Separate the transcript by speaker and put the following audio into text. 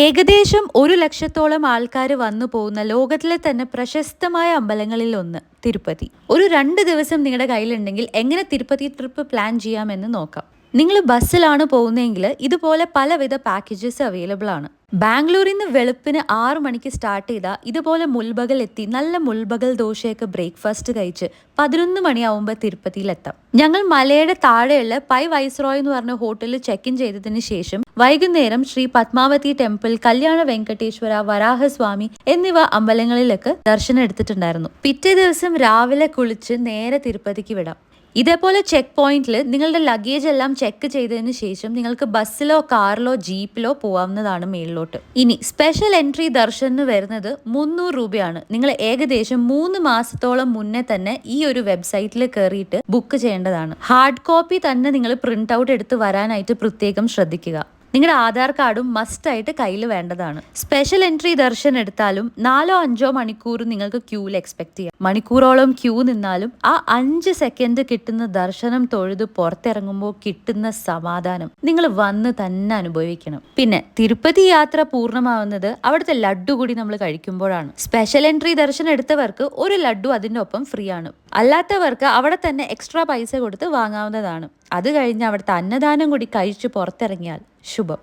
Speaker 1: ഏകദേശം 1 ലക്ഷത്തോളം ആൾക്കാർ വന്നു പോകുന്ന ലോകത്തിലെ തന്നെ പ്രശസ്തമായ അമ്പലങ്ങളിൽ ഒന്ന് തിരുപ്പതി. ഒരു 2 ദിവസം നിങ്ങളുടെ കയ്യിലുണ്ടെങ്കിൽ എങ്ങനെ തിരുപ്പതി ട്രിപ്പ് പ്ലാൻ ചെയ്യാമെന്ന് നോക്കാം. നിങ്ങൾ ബസ്സിലാണ് പോകുന്നതെങ്കിൽ ഇതുപോലെ പലവിധ പാക്കേജസ് അവൈലബിൾ ആണ്. ബാംഗ്ലൂരിൽ നിന്ന് വെളുപ്പിന് 6 മണിക്ക് സ്റ്റാർട്ട് ചെയ്താൽ ഇതുപോലെ മുൽബഗൽ എത്തി നല്ല മുൽബഗൽ ദോശയൊക്കെ ബ്രേക്ക്ഫാസ്റ്റ് കഴിച്ച് 11 മണിയാവുമ്പോൾ തിരുപ്പതിയിലെത്താം. ഞങ്ങൾ മലയുടെ താഴെയുള്ള പൈ വൈസ്രോയ് എന്ന് പറഞ്ഞ ഹോട്ടലിൽ ചെക്ക് ഇൻ ചെയ്തതിന് ശേഷം വൈകുന്നേരം ശ്രീ പത്മാവതി ടെമ്പിൾ, കല്യാണ വെങ്കടേശ്വര, വരാഹസ്വാമി എന്നിവ അമ്പലങ്ങളിലൊക്കെ ദർശനം എടുത്തിട്ടുണ്ടായിരുന്നു. പിറ്റേ ദിവസം രാവിലെ കുളിച്ച് നേരെ തിരുപ്പതിക്ക് വിടാം. ഇതേപോലെ ചെക്ക് പോയിന്റിൽ നിങ്ങളുടെ ലഗേജ് എല്ലാം ചെക്ക് ചെയ്തതിന് ശേഷം നിങ്ങൾക്ക് ബസ്സിലോ കാറിലോ ജീപ്പിലോ പോവാവുന്നതാണ് മേളിലോട്ട്. ഇനി സ്പെഷ്യൽ എൻട്രി ദർശനം വരുന്നത് 300 രൂപയാണ്. നിങ്ങൾ ഏകദേശം 3 മാസത്തോളം മുന്നേ തന്നെ ഈ ഒരു വെബ്സൈറ്റിൽ കയറിയിട്ട് ബുക്ക് ചെയ്യേണ്ടതാണ്. ഹാർഡ് കോപ്പി തന്നെ നിങ്ങൾ പ്രിന്റ് ഔട്ട് എടുത്ത് വരാനായിട്ട് പ്രത്യേകം ശ്രദ്ധിക്കുക. നിങ്ങളുടെ ആധാർ കാർഡും മസ്റ്റ് ആയിട്ട് കയ്യിൽ വേണ്ടതാണ്. സ്പെഷ്യൽ എൻട്രി ദർശനം എടുത്താലും 4-5 മണിക്കൂർ നിങ്ങൾക്ക് ക്യൂവിൽ എക്സ്പെക്ട് ചെയ്യാം. മണിക്കൂറോളം ക്യൂ നിന്നാലും ആ 5 സെക്കൻഡ് കിട്ടുന്ന ദർശനം തൊഴുത് പുറത്തിറങ്ങുമ്പോൾ കിട്ടുന്ന സമാധാനം നിങ്ങൾ വന്ന് തന്നെ അനുഭവിക്കണം. പിന്നെ തിരുപ്പതി യാത്ര പൂർണ്ണമാവുന്നത് അവിടുത്തെ ലഡ്ഡു കൂടി നമ്മൾ കഴിക്കുമ്പോഴാണ്. സ്പെഷ്യൽ എൻട്രി ദർശനം എടുത്തവർക്ക് ഒരു ലഡ്ഡു അതിൻ്റെ ഒപ്പം ഫ്രീ ആണ്. അല്ലാത്തവർക്ക് അവിടെ തന്നെ എക്സ്ട്രാ പൈസ കൊടുത്ത് വാങ്ങാവുന്നതാണ്. അത് കഴിഞ്ഞ് അവിടുത്തെ അന്നദാനം കൂടി കഴിച്ച് പുറത്തിറങ്ങിയാൽ ശുഭം.